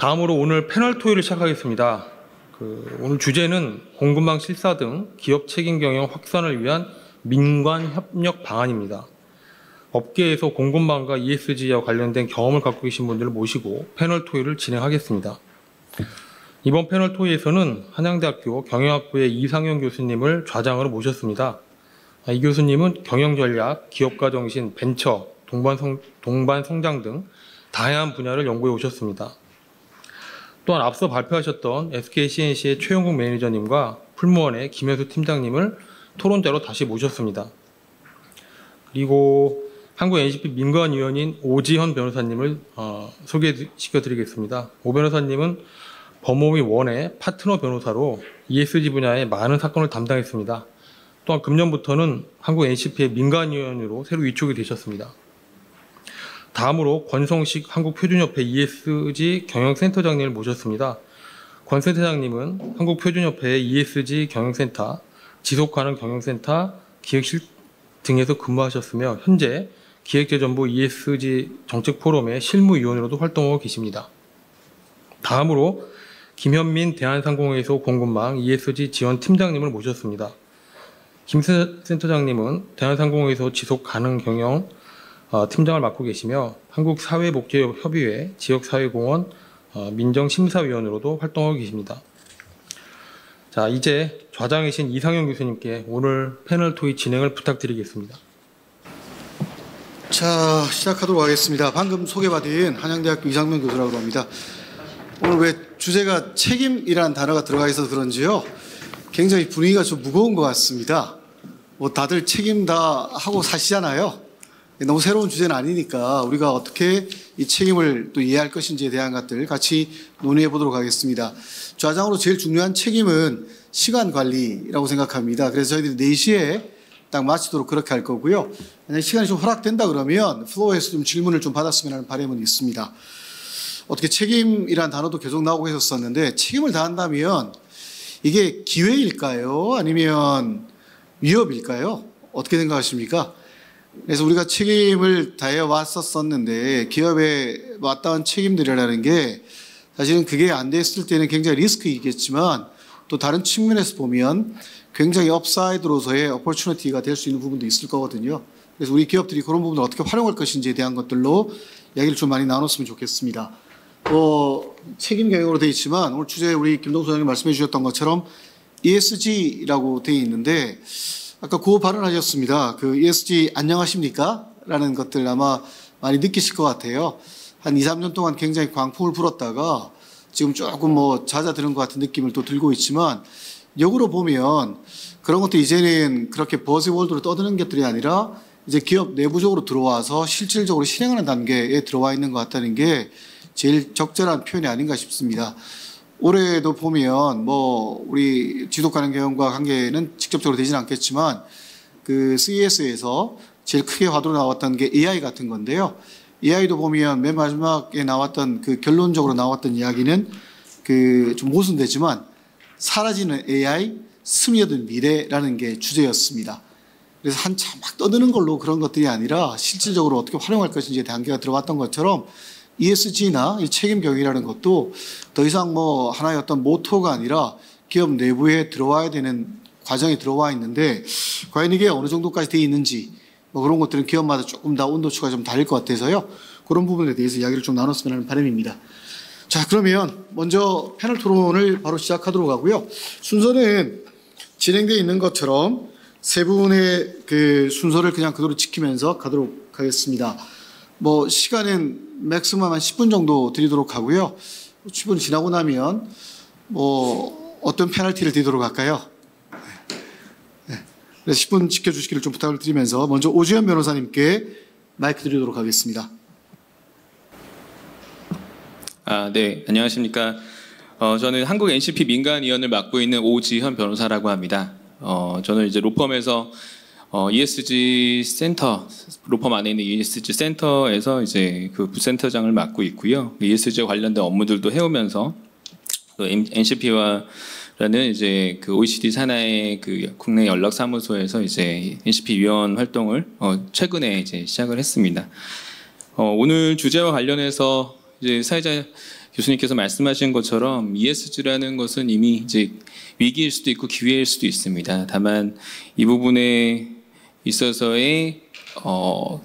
다음으로 오늘 패널 토의를 시작하겠습니다. 오늘 주제는 공급망 실사 등 기업 책임 경영 확산을 위한 민관 협력 방안입니다. 업계에서 공급망과 ESG와 관련된 경험을 갖고 계신 분들을 모시고 패널 토의를 진행하겠습니다. 이번 패널 토의에서는 한양대학교 경영학부의 이상현 교수님을 좌장으로 모셨습니다. 이 교수님은 경영전략, 기업가정신, 벤처, 동반성장 등 다양한 분야를 연구해 오셨습니다. 또한 앞서 발표하셨던 SKCNC의 최용국 매니저님과 풀무원의 김현수 팀장님을 토론자로 다시 모셨습니다. 그리고 한국 NCP 민관위원인 오지현 변호사님을 소개시켜드리겠습니다. 오 변호사님은 법무부 원의 파트너 변호사로 ESG 분야의 많은 사건을 담당했습니다. 또한 금년부터는 한국 NCP의 민관위원으로 새로 위촉이 되셨습니다. 다음으로 권성식 한국표준협회 ESG 경영센터장님을 모셨습니다. 권 센터장님은 한국표준협회의 ESG 경영센터, 지속가능 경영센터, 기획실 등에서 근무하셨으며 현재 기획재정부 ESG 정책포럼의 실무위원으로도 활동하고 계십니다. 다음으로 김현민 대한상공회의소 공급망 ESG 지원팀장님을 모셨습니다. 김 센터장님은 대한상공회의소 지속가능 경영 팀장을 맡고 계시며 한국사회복지협의회 지역사회공헌 민정심사위원으로도 활동하고 계십니다. 자, 이제 좌장이신 이상현 교수님께 오늘 패널 토의 진행을 부탁드리겠습니다. 자, 시작하도록 하겠습니다. 방금 소개받은 한양대학교 이상면 교수라고 합니다. 오늘 왜 주제가 책임이라는 단어가 들어가 있어서 그런지요, 굉장히 분위기가 좀 무거운 것 같습니다. 뭐 다들 책임 다 하고 사시잖아요. 너무 새로운 주제는 아니니까 우리가 어떻게 이 책임을 또 이해할 것인지에 대한 것들 같이 논의해 보도록 하겠습니다. 좌장으로 제일 중요한 책임은 시간 관리라고 생각합니다. 그래서 저희들이 4시에 딱 마치도록 그렇게 할 거고요. 만약에 시간이 좀 허락된다 그러면 플로어에서 좀 질문을 좀 받았으면 하는 바람은 있습니다. 어떻게 책임이라는 단어도 계속 나오고 했었는데, 책임을 다한다면 이게 기회일까요? 아니면 위협일까요? 어떻게 생각하십니까? 그래서 우리가 책임을 다해 왔었었는데, 기업에 왔다온 책임들이라는 게 사실은 그게 안 됐을 때는 굉장히 리스크이겠지만 또 다른 측면에서 보면 굉장히 업사이드로서의 어퍼추니티가 될 수 있는 부분도 있을 거거든요. 그래서 우리 기업들이 그런 부분을 어떻게 활용할 것인지에 대한 것들로 이야기를 좀 많이 나눴으면 좋겠습니다. 책임 경영으로 되어 있지만 오늘 주제 우리 김동수 소장님 말씀해 주셨던 것처럼 ESG라고 되어 있는데, 아까 구호 발언하셨습니다. 그 ESG 안녕하십니까? 라는 것들 아마 많이 느끼실 것 같아요. 한 2, 3년 동안 굉장히 광풍을 불었다가 지금 조금 잦아드는 것 같은 느낌을 또 들고 있지만, 역으로 보면 그런 것도 이제는 그렇게 버즈월드로 떠드는 것들이 아니라 이제 기업 내부적으로 들어와서 실질적으로 실행하는 단계에 들어와 있는 것 같다는 게 제일 적절한 표현이 아닌가 싶습니다. 올해도 보면 우리 지속가능 경영과 관계는 직접적으로 되지는 않겠지만 그 CES에서 제일 크게 화두로 나왔던 게 AI 같은 건데요. AI도 보면 맨 마지막에 나왔던 그 결론적으로 나왔던 이야기는 그 좀 모순되지만 사라지는 AI, 스며든 미래라는 게 주제였습니다. 그래서 한참 막 떠드는 걸로 그런 것들이 아니라 실질적으로 어떻게 활용할 것인지에 단계가 들어갔던 것처럼 ESG나 이 책임 경영이라는 것도 더 이상 하나의 어떤 모토가 아니라 기업 내부에 들어와야 되는 과정에 들어와 있는데, 과연 이게 어느 정도까지 되어 있는지 그런 것들은 기업마다 조금 다 온도추가 좀 다를 것 같아서요. 그런 부분에 대해서 이야기를 좀 나눴으면 하는 바람입니다. 자, 그러면 먼저 패널 토론을 바로 시작하도록 하고요. 순서는 진행되어 있는 것처럼 세 분의 그 순서를 그냥 그대로 지키면서 가도록 하겠습니다. 시간은 맥시멈 한 10분 정도 드리도록 하고요. 10분 지나고 나면 어떤 페널티를 드리도록 할까요? 네. 그래서 10분 지켜주시기를 좀 부탁을 드리면서 먼저 오지현 변호사님께 마이크 드리도록 하겠습니다. 네, 안녕하십니까. 저는 한국 NCP 민간위원을 맡고 있는 오지현 변호사라고 합니다. 저는 이제 로펌에서 ESG 센터, 로펌 안에 있는 ESG 센터에서 이제 그 부센터장을 맡고 있고요. ESG와 관련된 업무들도 해오면서 또 NCP와라는 이제 그 OECD 산하의 그 국내 연락사무소에서 이제 NCP 위원 활동을 최근에 이제 시작을 했습니다. 오늘 주제와 관련해서 이제 사회자 교수님께서 말씀하신 것처럼 ESG라는 것은 이미 이제 위기일 수도 있고 기회일 수도 있습니다. 다만 이 부분에 있어서의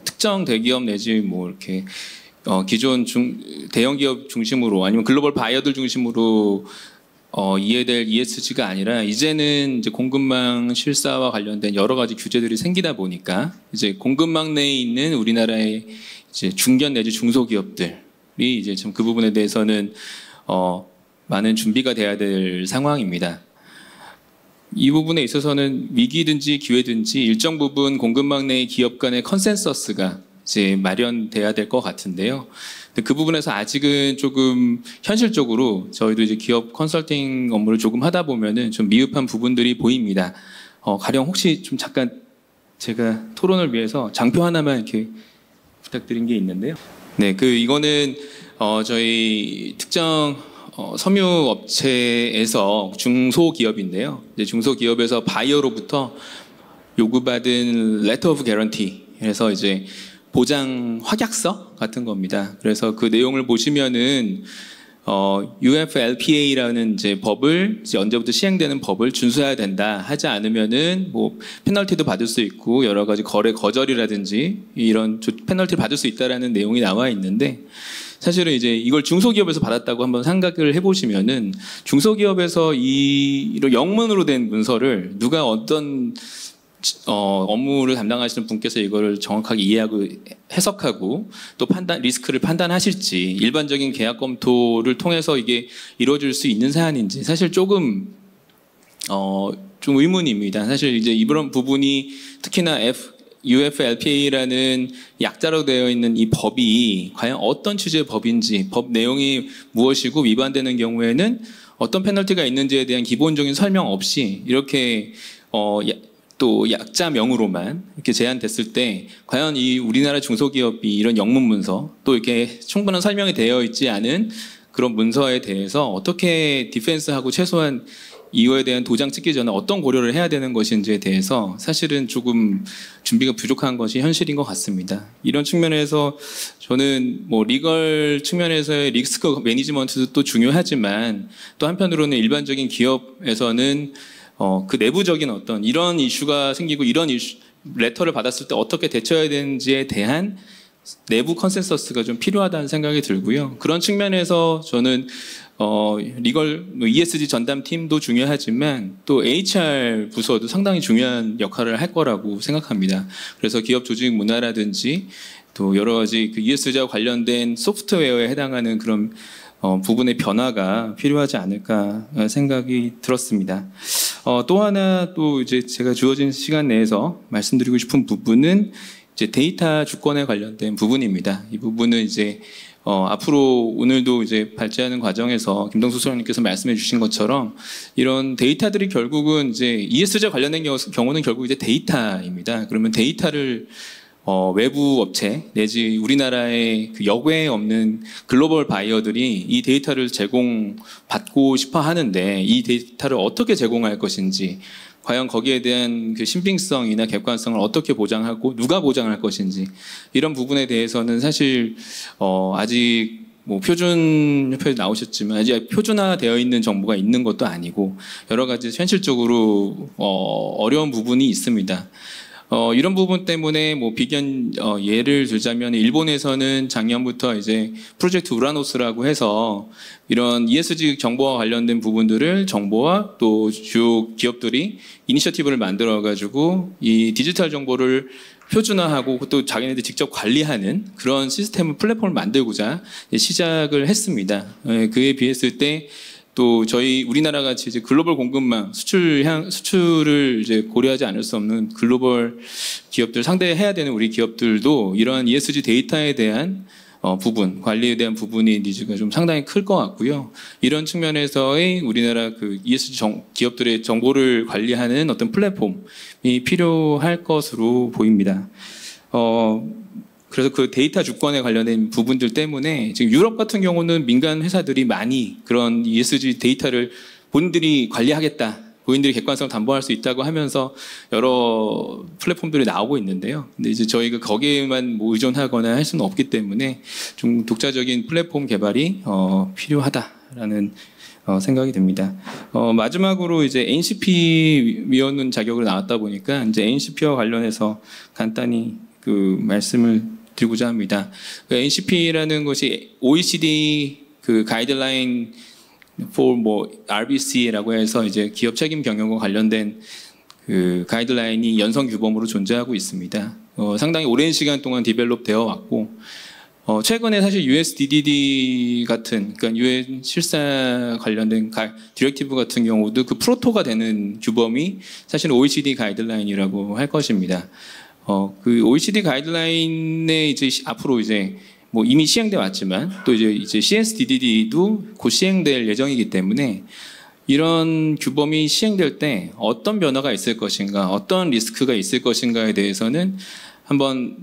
특정 대기업 내지 뭐 이렇게 기존 대형 기업 중심으로 아니면 글로벌 바이어들 중심으로 이해될 ESG가 아니라 이제는 이제 공급망 실사와 관련된 여러 가지 규제들이 생기다 보니까 이제 공급망 내에 있는 우리나라의 이제 중견 내지 중소기업들이 이제 좀 그 부분에 대해서는 많은 준비가 돼야 될 상황입니다. 이 부분에 있어서는 위기든지 기회든지 일정 부분 공급망 내의 기업 간의 컨센서스가 이제 마련돼야 될 것 같은데요. 그 부분에서 아직은 조금 현실적으로 저희도 이제 기업 컨설팅 업무를 조금 하다 보면은 좀 미흡한 부분들이 보입니다. 가령 혹시 좀 잠깐 제가 토론을 위해서 장표 하나만 이렇게 부탁드린 게 있는데요. 네, 이거는 저희 특정 섬유 업체에서 중소기업인데요. 이제 중소기업에서 바이어로부터 요구받은 letter of guarantee 해서 이제 보장 확약서 같은 겁니다. 그래서 그 내용을 보시면은 UFLPA라는 이제 법을 이제 언제부터 시행되는 법을 준수해야 된다. 하지 않으면은 뭐 페널티도 받을 수 있고 여러 가지 거래 거절이라든지 이런 페널티를 받을 수 있다라는 내용이 나와 있는데 사실은 이제 이걸 중소기업에서 받았다고 한번 생각을 해보시면은 중소기업에서 이런 영문으로 된 문서를 누가 어떤 업무를 담당하시는 분께서 이거를 정확하게 이해하고 해석하고 또 리스크를 판단하실지 일반적인 계약 검토를 통해서 이게 이루어질 수 있는 사안인지 사실 조금 좀 의문입니다. 사실 이제 이런 부분이 특히나 UFLPA라는 약자로 되어 있는 이 법이 과연 어떤 취지의 법인지 법 내용이 무엇이고 위반되는 경우에는 어떤 페널티가 있는지에 대한 기본적인 설명 없이 이렇게 또 약자명으로만 이렇게 제한됐을 때 과연 이 우리나라 중소기업이 이런 영문 문서 또 이렇게 충분한 설명이 되어 있지 않은 그런 문서에 대해서 어떻게 디펜스하고 최소한 이거에 대한 도장 찍기 전에 어떤 고려를 해야 되는 것인지에 대해서 사실은 조금 준비가 부족한 것이 현실인 것 같습니다. 이런 측면에서 저는 뭐 리걸 측면에서의 리스크 매니지먼트도 또 중요하지만 또 한편으로는 일반적인 기업에서는 그 내부적인 어떤 이런 이슈가 생기고 이런 레터를 받았을 때 어떻게 대처해야 되는지에 대한 내부 컨센서스가 좀 필요하다는 생각이 들고요. 그런 측면에서 저는 리걸 ESG 전담팀도 중요하지만 또 HR 부서도 상당히 중요한 역할을 할 거라고 생각합니다. 그래서 기업 조직 문화라든지 또 여러 가지 그 ESG와 관련된 소프트웨어에 해당하는 그런 부분의 변화가 필요하지 않을까 생각이 들었습니다. 또 하나 또 이제 제가 주어진 시간 내에서 말씀드리고 싶은 부분은 이제 데이터 주권에 관련된 부분입니다. 이 부분은 이제 앞으로 오늘도 이제 발제하는 과정에서 김동수 소장님께서 말씀해 주신 것처럼 이런 데이터들이 결국은 이제 ESG와 관련된 경우는 결국 이제 데이터입니다. 그러면 데이터를 외부 업체 내지 우리나라의 그 역외에 없는 글로벌 바이어들이 이 데이터를 제공받고 싶어 하는데 이 데이터를 어떻게 제공할 것인지 과연 거기에 대한 그 신빙성이나 객관성을 어떻게 보장하고 누가 보장할 것인지 이런 부분에 대해서는 사실 아직 뭐 표준 협회에 나오셨지만 아직 표준화되어 있는 정보가 있는 것도 아니고 여러 가지 현실적으로 어려운 부분이 있습니다. 이런 부분 때문에 뭐 비견 예를 들자면 일본에서는 작년부터 이제 프로젝트 우라노스라고 해서 이런 ESG 정보와 관련된 부분들을 정보와 또 주요 기업들이 이니셔티브를 만들어 가지고 이 디지털 정보를 표준화하고 또 자기네들 직접 관리하는 그런 시스템을 플랫폼을 만들고자 시작을 했습니다. 그에 비했을 때 또 저희 우리나라 같이 이제 글로벌 공급망 수출을 이제 고려하지 않을 수 없는 글로벌 기업들 상대해야 되는 우리 기업들도 이러한 ESG 데이터에 대한 부분, 관리에 대한 부분이 니즈가 좀 상당히 클 것 같고요. 이런 측면에서의 우리나라 그 ESG 기업들의 정보를 관리하는 어떤 플랫폼이 필요할 것으로 보입니다. 그래서 그 데이터 주권에 관련된 부분들 때문에 지금 유럽 같은 경우는 민간 회사들이 많이 그런 ESG 데이터를 본인들이 관리하겠다. 고객들이 객관성을 담보할 수 있다고 하면서 여러 플랫폼들이 나오고 있는데요. 근데 이제 저희가 거기에만 뭐 의존하거나 할 수는 없기 때문에 좀 독자적인 플랫폼 개발이 필요하다라는 생각이 듭니다. 마지막으로 이제 NCP 위원 자격으로 나왔다 보니까 이제 NCP와 관련해서 간단히 그 말씀을 드리고자 합니다. 그 NCP라는 것이 OECD 그 가이드라인 for 뭐 RBC라고 해서 이제 기업 책임 경영과 관련된 그 가이드라인이 연성 규범으로 존재하고 있습니다. 상당히 오랜 시간 동안 디벨롭 되어 왔고 최근에 사실 USDDD 같은 그러니까 UN 실사 관련된 디렉티브 같은 경우도 그 프로토가 되는 규범이 사실 OECD 가이드라인이라고 할 것입니다. 그 OECD 가이드라인에 이제 앞으로 이제 뭐 이미 시행돼 왔지만 또 이제 CSDDD도 곧 시행될 예정이기 때문에 이런 규범이 시행될 때 어떤 변화가 있을 것인가, 어떤 리스크가 있을 것인가에 대해서는 한번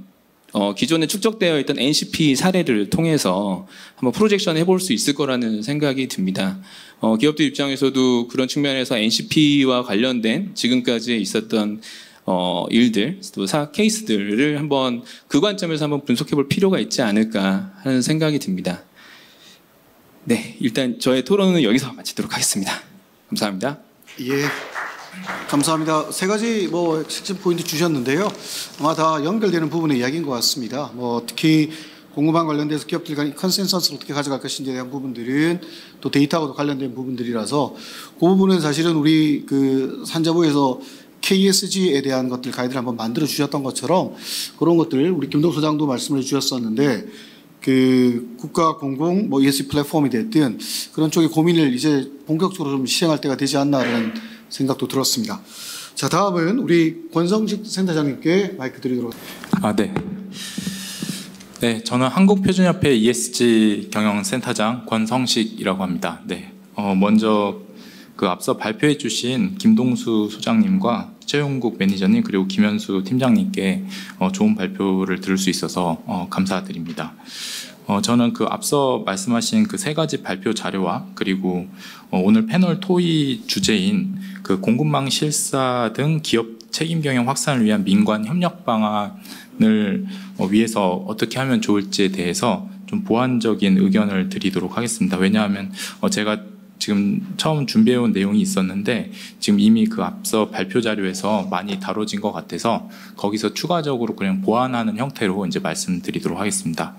기존에 축적되어 있던 NCP 사례를 통해서 한번 프로젝션 해볼 수 있을 거라는 생각이 듭니다. 기업들 입장에서도 그런 측면에서 NCP와 관련된 지금까지 있었던 일들, 또 케이스들을 한번 그 관점에서 한번 분석해 볼 필요가 있지 않을까 하는 생각이 듭니다. 네, 일단 저의 토론은 여기서 마치도록 하겠습니다. 감사합니다. 예, 감사합니다. 세 가지 뭐 핵심 포인트 주셨는데요. 아마 다 연결되는 부분의 이야기인 것 같습니다. 뭐 특히 공급망 관련돼서 기업들 간의 컨센서스를 어떻게 가져갈 것인지에 대한 부분들은 또 데이터하고도 관련된 부분들이라서 그 부분은 사실은 우리 그 산자부에서 KSG에 대한 것들 가이드를 한번 만들어 주셨던 것처럼 그런 것들 우리 김동 소장도 말씀을 주셨었는데 그 국가 공공 뭐 ESG 플랫폼이 됐든 그런 쪽의 고민을 이제 본격적으로 좀 시행할 때가 되지 않나라는 생각도 들었습니다. 자, 다음은 우리 권성식 센터장님께 마이크 드리도록 하겠습니다. 네, 저는 한국표준협회 ESG 경영센터장 권성식이라고 합니다. 네, 먼저 그 앞서 발표해 주신 김동수 소장님과 최용국 매니저님 그리고 김현수 팀장님께 좋은 발표를 들을 수 있어서 감사드립니다. 저는 그 앞서 말씀하신 그 세 가지 발표 자료와 그리고 오늘 패널 토의 주제인 그 공급망 실사 등 기업 책임 경영 확산을 위한 민관 협력 방안을 위해서 어떻게 하면 좋을지에 대해서 좀 보완적인 의견을 드리도록 하겠습니다. 왜냐하면 제가 지금 처음 준비해온 내용이 있었는데 지금 이미 그 앞서 발표 자료에서 많이 다뤄진 것 같아서 거기서 추가적으로 그냥 보완하는 형태로 이제 말씀드리도록 하겠습니다.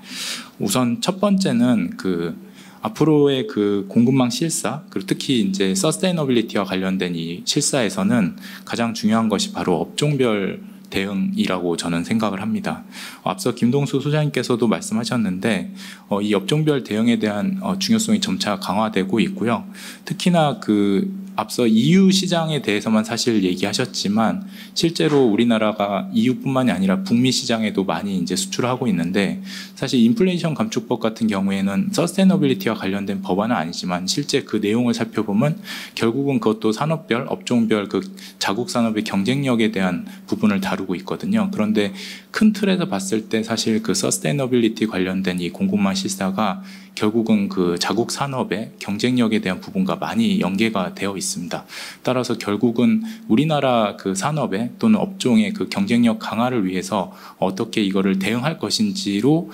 우선 첫 번째는 그 앞으로의 그 공급망 실사 그리고 특히 이제 서스테이너빌리티와 관련된 이 실사에서는 가장 중요한 것이 바로 업종별 대응이라고 저는 생각을 합니다. 앞서 김동수 소장님께서도 말씀하셨는데 이 업종별 대응에 대한 중요성이 점차 강화되고 있고요. 특히나 그 앞서 EU 시장에 대해서만 사실 얘기하셨지만 실제로 우리나라가 EU뿐만이 아니라 북미 시장에도 많이 이제 수출하고 있는데 사실 인플레이션 감축법 같은 경우에는 서스테이너빌리티와 관련된 법안은 아니지만 실제 그 내용을 살펴보면 결국은 그것도 산업별, 업종별 그 자국 산업의 경쟁력에 대한 부분을 다루고 있거든요. 그런데 큰 틀에서 봤을 때 사실 그 서스테이너빌리티 관련된 이 공급망 실사가 결국은 그 자국 산업의 경쟁력에 대한 부분과 많이 연계가 되어 있습니다. 따라서 결국은 우리나라 그 산업의 또는 업종의 그 경쟁력 강화를 위해서 어떻게 이거를 대응할 것인지로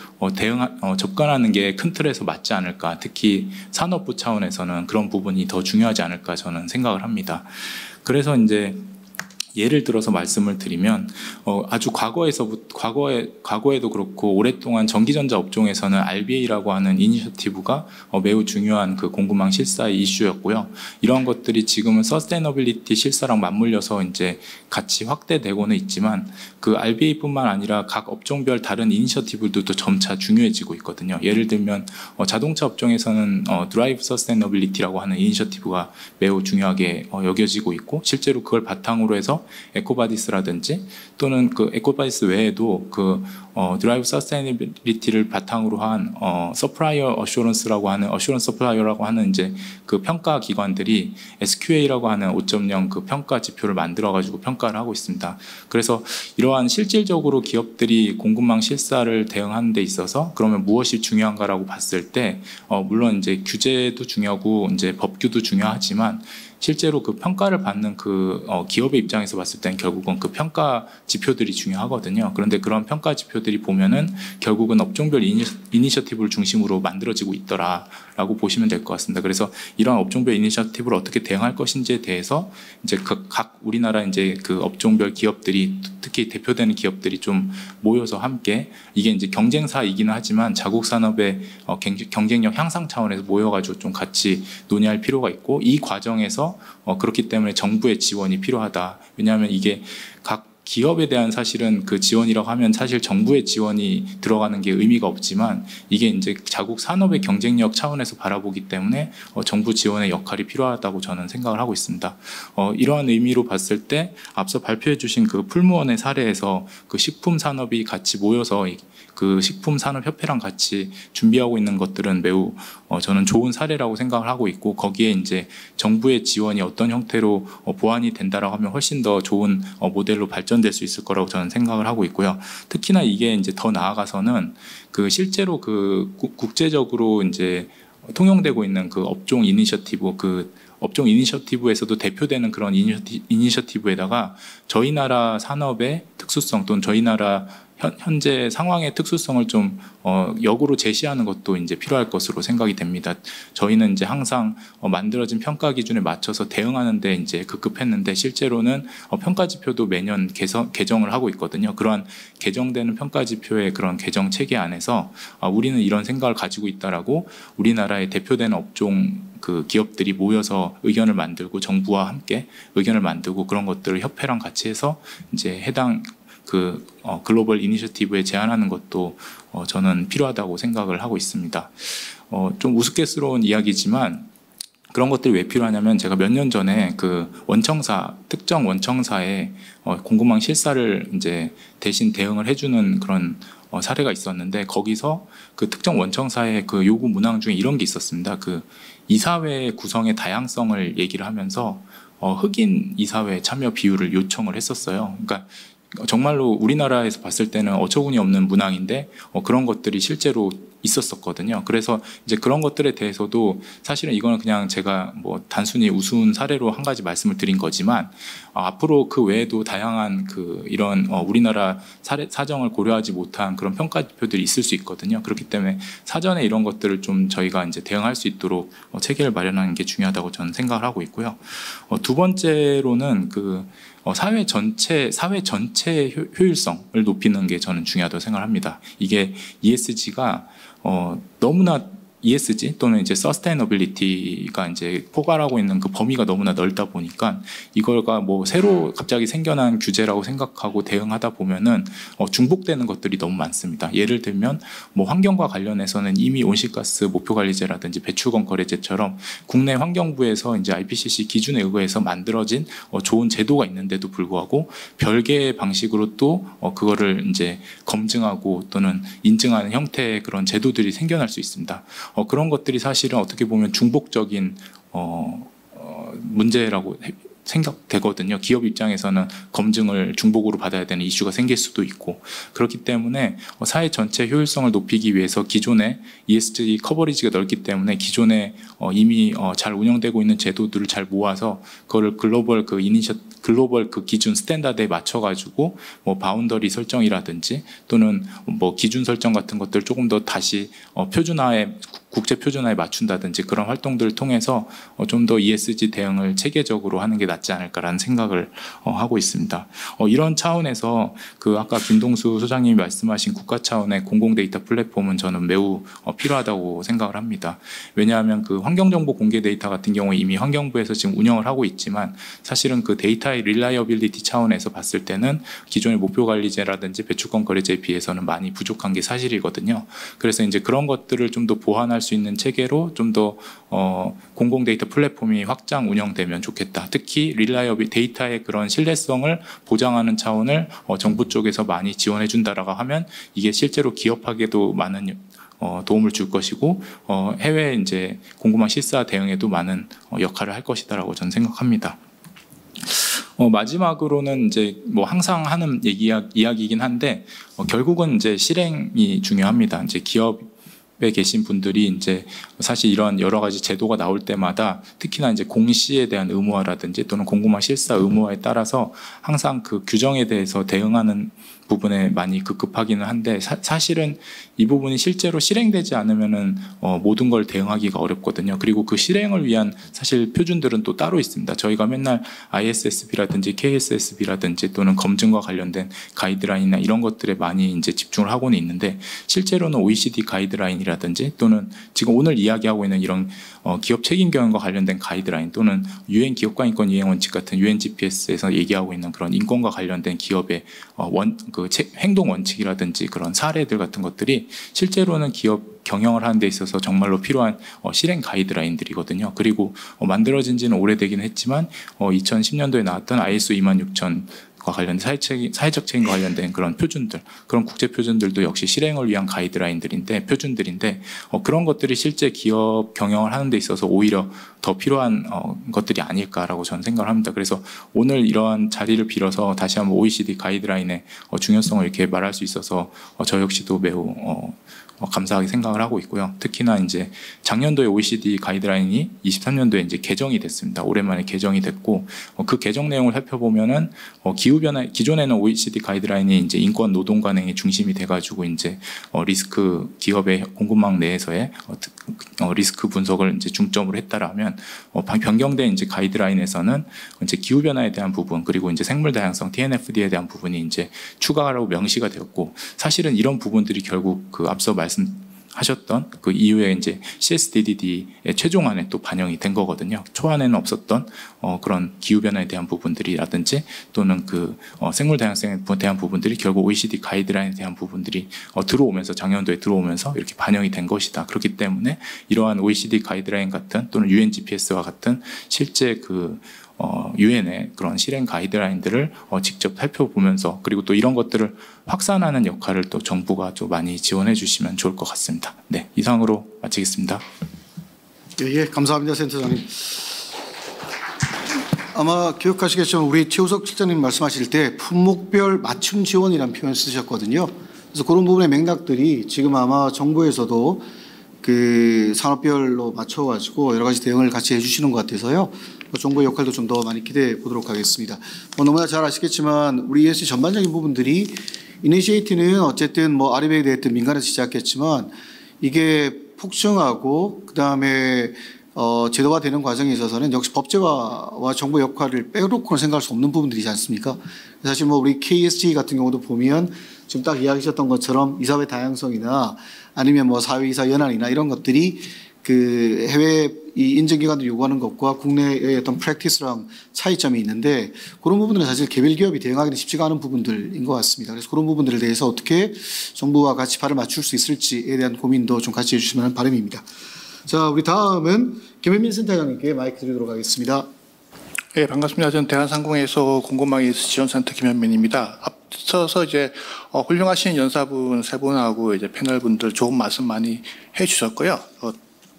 접근하는 게 큰 틀에서 맞지 않을까. 특히 산업부 차원에서는 그런 부분이 더 중요하지 않을까 저는 생각을 합니다. 그래서 이제 예를 들어서 말씀을 드리면 아주 과거에도 그렇고 오랫동안 전기전자 업종에서는 RBA라고 하는 이니셔티브가 매우 중요한 그 공급망 실사의 이슈였고요. 이러한 것들이 지금은 서스테이너빌리티 실사랑 맞물려서 이제 같이 확대되고는 있지만 그 RBA뿐만 아니라 각 업종별 다른 이니셔티브들도 점차 중요해지고 있거든요. 예를 들면 자동차 업종에서는 드라이브 서스테이너빌리티라고 하는 이니셔티브가 매우 중요하게 여겨지고 있고 실제로 그걸 바탕으로 해서 에코바디스라든지 또는 그 에코바디스 외에도 그 드라이브 서스테이너빌리티를 바탕으로 한 서플라이어 어슈런스라고 하는 어슈런스 서플라이어라고 하는 이제 그 평가 기관들이 SQA라고 하는 5.0 그 평가 지표를 만들어 가지고 평가를 하고 있습니다. 그래서 이러한 실질적으로 기업들이 공급망 실사를 대응하는 데 있어서 그러면 무엇이 중요한가라고 봤을 때 물론 이제 규제도 중요하고 이제 법규도 중요하지만 실제로 그 평가를 받는 그 기업의 입장에서 봤을 때는 결국은 그 평가 지표들이 중요하거든요. 그런데 그런 평가 지표들이 보면은 결국은 업종별 이니셔티브를 중심으로 만들어지고 있더라라고 보시면 될 것 같습니다. 그래서 이런 업종별 이니셔티브를 어떻게 대응할 것인지에 대해서 이제 각 우리나라 이제 그 업종별 기업들이 특히 대표되는 기업들이 좀 모여서 함께 이게 이제 경쟁사이기는 하지만 자국 산업의 경쟁력 향상 차원에서 모여가지고 좀 같이 논의할 필요가 있고 이 과정에서 그렇기 때문에 정부의 지원이 필요하다. 왜냐하면 이게 각 기업에 대한 사실은 그 지원이라고 하면 사실 정부의 지원이 들어가는 게 의미가 없지만 이게 이제 자국 산업의 경쟁력 차원에서 바라보기 때문에 정부 지원의 역할이 필요하다고 저는 생각을 하고 있습니다. 이러한 의미로 봤을 때 앞서 발표해 주신 그 풀무원의 사례에서 그 식품 산업이 같이 모여서 그 식품산업협회랑 같이 준비하고 있는 것들은 매우 저는 좋은 사례라고 생각을 하고 있고 거기에 이제 정부의 지원이 어떤 형태로 보완이 된다라고 하면 훨씬 더 좋은 모델로 발전될 수 있을 거라고 저는 생각을 하고 있고요. 특히나 이게 이제 더 나아가서는 그 실제로 그 국제적으로 이제 통용되고 있는 그 업종 이니셔티브 그 업종 이니셔티브에서도 대표되는 그런 이니셔티브에다가 저희 나라 산업의 특수성 또는 저희 나라 현재 상황의 특수성을 좀 역으로 제시하는 것도 이제 필요할 것으로 생각이 됩니다. 저희는 이제 항상 만들어진 평가 기준에 맞춰서 대응하는데 이제 급급했는데 실제로는 평가 지표도 매년 개정을 하고 있거든요. 그러한 개정되는 평가 지표의 그런 개정 체계 안에서 우리는 이런 생각을 가지고 있다라고 우리나라의 대표되는 업종 그 기업들이 모여서 의견을 만들고 정부와 함께 의견을 만들고 그런 것들을 협회랑 같이 해서 이제 해당 그 글로벌 이니셔티브에 제안하는 것도 저는 필요하다고 생각을 하고 있습니다. 좀 우스갯스러운 이야기지만 그런 것들이 왜 필요하냐면 제가 몇 년 전에 그 원청사 특정 원청사에 공급망 실사를 이제 대신 대응을 해주는 그런 사례가 있었는데 거기서 그 특정 원청사의 그 요구 문항 중에 이런 게 있었습니다. 그 이사회 구성의 다양성을 얘기를 하면서 흑인 이사회 참여 비율을 요청을 했었어요. 그러니까 정말로 우리나라에서 봤을 때는 어처구니 없는 문항인데 그런 것들이 실제로 있었었거든요. 그래서 이제 그런 것들에 대해서도 사실은 이거는 그냥 제가 뭐 단순히 우스운 사례로 한 가지 말씀을 드린 거지만 앞으로 그 외에도 다양한 그 이런 우리나라 사정을 고려하지 못한 그런 평가 지표들이 있을 수 있거든요. 그렇기 때문에 사전에 이런 것들을 좀 저희가 이제 대응할 수 있도록 체계를 마련하는 게 중요하다고 저는 생각을 하고 있고요. 두 번째로는 그 사회 전체 효율성을 높이는 게 저는 중요하다고 생각합니다. 이게 ESG가 너무나 ESG 또는 이제 서스테이너빌리티가 이제 포괄하고 있는 그 범위가 너무나 넓다 보니까 이걸가 뭐 새로 갑자기 생겨난 규제라고 생각하고 대응하다 보면은 중복되는 것들이 너무 많습니다. 예를 들면 뭐 환경과 관련해서는 이미 온실가스 목표관리제라든지 배출권 거래제처럼 국내 환경부에서 이제 IPCC 기준에 의거해서 만들어진 좋은 제도가 있는데도 불구하고 별개의 방식으로 또 그거를 이제 검증하고 또는 인증하는 형태의 그런 제도들이 생겨날 수 있습니다. 그런 것들이 사실은 어떻게 보면 중복적인 문제라고 생각되거든요. 기업 입장에서는 검증을 중복으로 받아야 되는 이슈가 생길 수도 있고 그렇기 때문에 사회 전체 효율성을 높이기 위해서 기존의 ESG 커버리지가 넓기 때문에 기존에 이미 잘 운영되고 있는 제도들을 잘 모아서 그거를 글로벌 그 기준 스탠다드에 맞춰가지고 뭐 바운더리 설정이라든지 또는 뭐 기준 설정 같은 것들 조금 더 다시 국제 표준화에 맞춘다든지 그런 활동들을 통해서 좀 더 ESG 대응을 체계적으로 하는 게 낫지 않을까라는 생각을 하고 있습니다. 이런 차원에서 그 아까 김동수 소장님이 말씀하신 국가 차원의 공공 데이터 플랫폼은 저는 매우 필요하다고 생각을 합니다. 왜냐하면 그 환경정보 공개 데이터 같은 경우에 이미 환경부에서 지금 운영을 하고 있지만 사실은 그 데이터의 릴라이어빌리티 차원에서 봤을 때는 기존의 목표관리제라든지 배출권 거래제에 비해서는 많이 부족한 게 사실이거든요. 그래서 이제 그런 것들을 좀 더 보완할 수 있는 체계로 좀 더 공공 데이터 플랫폼이 확장 운영되면 좋겠다. 특히 데이터의 그런 신뢰성을 보장하는 차원을 정부 쪽에서 많이 지원해 준다라고 하면 이게 실제로 기업하게도 많은 도움을 줄 것이고 해외 이제 공급망 실사 대응에도 많은 역할을 할 것이다라고 저는 생각합니다. 마지막으로는 이제 뭐 항상 하는 이야기이긴 한데 결국은 이제 실행이 중요합니다. 이제 기업 기업에 계신 분들이 이제 사실 이런 여러 가지 제도가 나올 때마다 특히나 이제 공시에 대한 의무화라든지 또는 공고망 실사 의무화에 따라서 항상 그 규정에 대해서 대응하는 부분에 많이 급급하기는 한데 사실은 이 부분이 실제로 실행되지 않으면은 모든 걸 대응하기가 어렵거든요. 그리고 그 실행을 위한 사실 표준들은 또 따로 있습니다. 저희가 맨날 ISSB라든지 KSSB라든지 또는 검증과 관련된 가이드라인이나 이런 것들에 많이 이제 집중을 하고는 있는데 실제로는 OECD 가이드라인이라든지 또는 지금 오늘 이야기하고 있는 이런 기업 책임 경영과 관련된 가이드라인 또는 UN 기업가인권 이행 원칙 같은 UN GPS에서 얘기하고 있는 그런 인권과 관련된 기업의 행동 원칙이라든지 그런 사례들 같은 것들이 실제로는 기업 경영을 하는 데 있어서 정말로 필요한 실행 가이드라인들이거든요. 그리고 만들어진 지는 오래되긴 했지만 2010년도에 나왔던 ISO 26000 과 관련된 사회적 책임과 관련된 그런 표준들, 그런 국제 표준들도 역시 실행을 위한 가이드라인들인데 표준들인데 그런 것들이 실제 기업 경영을 하는 데 있어서 오히려 더 필요한 것들이 아닐까라고 저는 생각을 합니다. 그래서 오늘 이러한 자리를 빌어서 다시 한번 OECD 가이드라인의 중요성을 이렇게 말할 수 있어서 저 역시도 매우 감사하게 생각을 하고 있고요. 특히나 이제 작년도에 OECD 가이드라인이 23년도에 이제 개정이 됐습니다. 오랜만에 개정이 됐고 그 개정 내용을 살펴보면은 기후 변화 기존에는 OECD 가이드라인이 이제 인권 노동 관행이 중심이 돼가지고 이제 리스크 기업의 공급망 내에서의 리스크 분석을 이제 중점으로 했다라면 변경된 이제 가이드라인에서는 이제 기후 변화에 대한 부분 그리고 이제 생물 다양성 TNFD에 대한 부분이 이제 추가라고 명시가 되었고 사실은 이런 부분들이 결국 그 앞서 말씀하셨던 그 이후에 이제 CSDDD의 최종안에 또 반영이 된 거거든요. 초안에는 없었던 그런 기후 변화에 대한 부분들이라든지 또는 그 생물 다양성에 대한 부분들이 결국 OECD 가이드라인에 대한 부분들이 들어오면서 작년도에 들어오면서 이렇게 반영이 된 것이다. 그렇기 때문에 이러한 OECD 가이드라인 같은 또는 UN GPS와 같은 실제 그 유엔의 그런 실행 가이드라인들을 직접 살펴보면서 그리고 또 이런 것들을 확산하는 역할을 또 정부가 좀 많이 지원해 주시면 좋을 것 같습니다. 네, 이상으로 마치겠습니다. 예, 감사합니다, 센터장님. 아마 기억하시겠지만 우리 최우석 실장님 말씀하실 때 품목별 맞춤 지원이라는 표현을 쓰셨거든요. 그래서 그런 부분의 맥락들이 지금 아마 정부에서도 그 산업별로 맞춰가지고 여러 가지 대응을 같이 해주시는 것 같아서요. 정부의 역할도 좀 더 많이 기대해 보도록 하겠습니다. 너무나 잘 아시겠지만 우리 ESG 전반적인 부분들이 이니시에이티는 어쨌든 뭐 RMA에 대했든 민간에서 시작했지만 이게 폭증하고 그 다음에 제도화 되는 과정에 있어서는 역시 법제화와 정부 역할을 빼놓고는 생각할 수 없는 부분들이지 않습니까? 사실 뭐 우리 KSG 같은 경우도 보면 지금 딱 이야기하셨던 것처럼 이사회 다양성이나 아니면 뭐 사회이사 연한이나 이런 것들이 그 해외 이 인증기관도 요구하는 것과 국내의 어떤 프랙티스랑 차이점이 있는데 그런 부분들은 사실 개별 기업이 대응하기는 쉽지가 않은 부분들인 것 같습니다. 그래서 그런 부분들에 대해서 어떻게 정부와 같이 발을 맞출 수 있을지에 대한 고민도 좀 같이 해주시면 하는 바람입니다. 자, 우리 다음은 김현민 센터장님께 마이크 드리도록 하겠습니다. 네, 반갑습니다. 저는 대한상공회에서 공급망 ESG 지원센터 김현민입니다. 앞서서 이제 훌륭하신 연사분 세 분하고 이제 패널분들 좋은 말씀 많이 해주셨고요.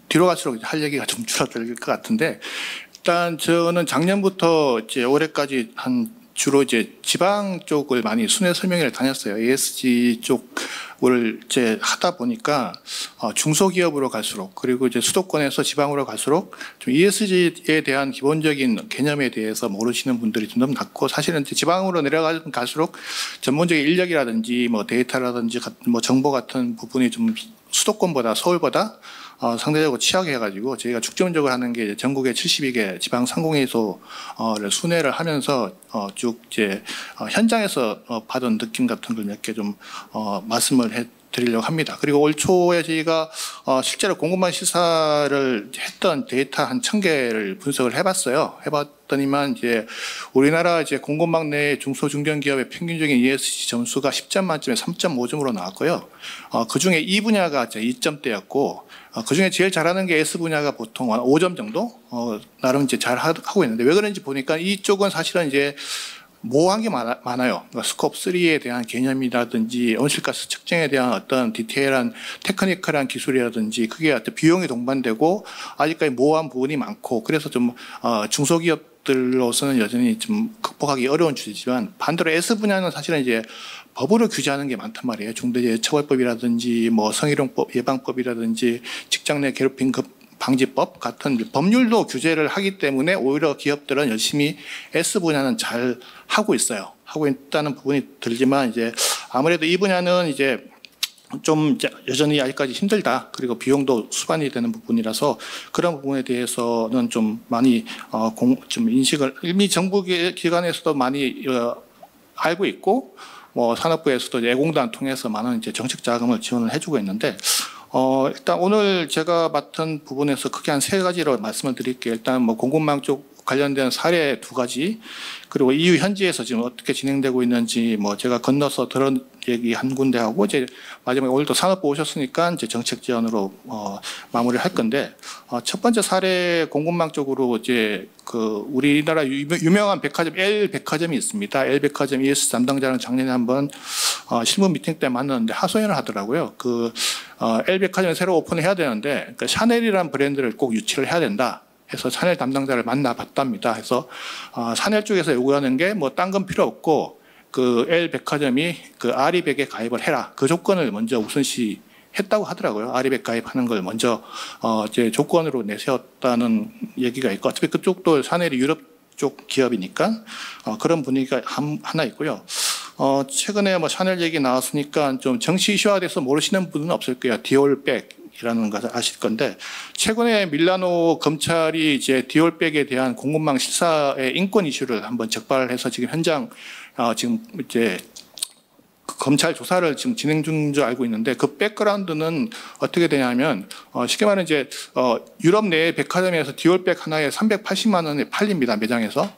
뒤로 갈수록 할 얘기가 좀 줄어들 것 같은데 일단 저는 작년부터 이제 올해까지 주로 이제 지방 쪽을 많이 순회 설명회를 다녔어요. ESG 쪽을 이제 하다 보니까 중소기업으로 갈수록 그리고 이제 수도권에서 지방으로 갈수록 좀 ESG에 대한 기본적인 개념에 대해서 모르시는 분들이 좀 너무 낮고 사실은 이제 지방으로 내려갈수록 전문적인 인력이라든지 뭐 데이터라든지 뭐 정보 같은 부분이 좀 수도권보다 서울보다 상대적으로 취약해가지고 저희가 축적적으로 하는 게 전국의 72개 지방 상공회의소를 순회를 하면서 쭉 이제 현장에서 받은 느낌 같은 걸 몇 개 좀 말씀을 해드리려고 합니다. 그리고 올 초에 저희가 실제로 공급망 시사를 했던 데이터 한 1000개를 분석을 해봤어요. 해봤더니만 이제 우리나라 이제 공급망 내 중소중견기업의 평균적인 ESG 점수가 10점 만점에 3.5점으로 나왔고요. 그 중에 이 분야가 이제 2점대였고 그 중에 제일 잘하는 게 S 분야가 보통 한 5점 정도 나름 이제 잘 하고 있는데 왜 그런지 보니까 이쪽은 사실은 이제 모호한 게 많아요. 그러니까 스코프 3에 대한 개념이라든지 온실가스 측정에 대한 어떤 디테일한 테크니컬한 기술이라든지 그게 어떤 비용이 동반되고 아직까지 모호한 부분이 많고 그래서 좀 중소기업들로서는 여전히 좀 극복하기 어려운 주제지만 반대로 S 분야는 사실은 이제 법으로 규제하는 게 많단 말이에요. 중대재해처벌법이라든지 뭐 성희롱법 예방법이라든지 직장 내 괴롭힘 방지법 같은 법률도 규제를 하기 때문에 오히려 기업들은 열심히 S 분야는 잘 하고 있어요. 하고 있다는 부분이 들지만 이제 아무래도 이 분야는 이제 좀 여전히 아직까지 힘들다. 그리고 비용도 수반이 되는 부분이라서 그런 부분에 대해서는 좀 많이 좀 인식을 이미 정부 기관에서도 많이 알고 있고 뭐 산업부에서도 예공단 통해서 많은 이제 정책 자금을 지원을 해주고 있는데 일단 오늘 제가 맡은 부분에서 크게 한 3가지로 말씀을 드릴게요. 일단 뭐 공급망 쪽 관련된 사례 2가지, 그리고 EU 현지에서 지금 어떻게 진행되고 있는지 뭐 제가 건너서 들은 얘기 한 군데 하고 이제 마지막에 오늘도 산업부 오셨으니까 이제 정책 지원으로 마무리를 할 건데 첫 번째 사례 공급망 쪽으로 이제 그 우리나라 유명한 백화점 L 백화점이 있습니다. L 백화점 ES 담당자는 작년에 한번 신문 미팅 때 만났는데 하소연을 하더라고요. 그 L 백화점을 새로 오픈해야 되는데 그 샤넬이라는 브랜드를 꼭 유치를 해야 된다. 해서 샤넬 담당자를 만나봤답니다. 해서 샤넬 쪽에서 요구하는 게 뭐 딴 건 필요 없고 그 L 백화점이 그 아리백에 가입을 해라. 그 조건을 먼저 우선시 했다고 하더라고요. 아리백 가입하는 걸 먼저 이제 조건으로 내세웠다는 얘기가 있고 어차피 그쪽도 샤넬이 유럽 쪽 기업이니까 그런 분위기가 하나 있고요. 최근에 뭐 샤넬 얘기 나왔으니까 좀 정치 이슈화돼서 모르시는 분은 없을 거예요. 디올백. 이라는 것을 아실 건데 최근에 밀라노 검찰이 이제 디올백에 대한 공급망 실사의 인권 이슈를 한번 적발을 해서 지금 현장 지금 이제 검찰 조사를 지금 진행 중인 줄 알고 있는데 그 백그라운드는 어떻게 되냐면 쉽게 말하면 이제 유럽 내 백화점에서 디올백 하나에 380만 원에 팔립니다. 매장에서.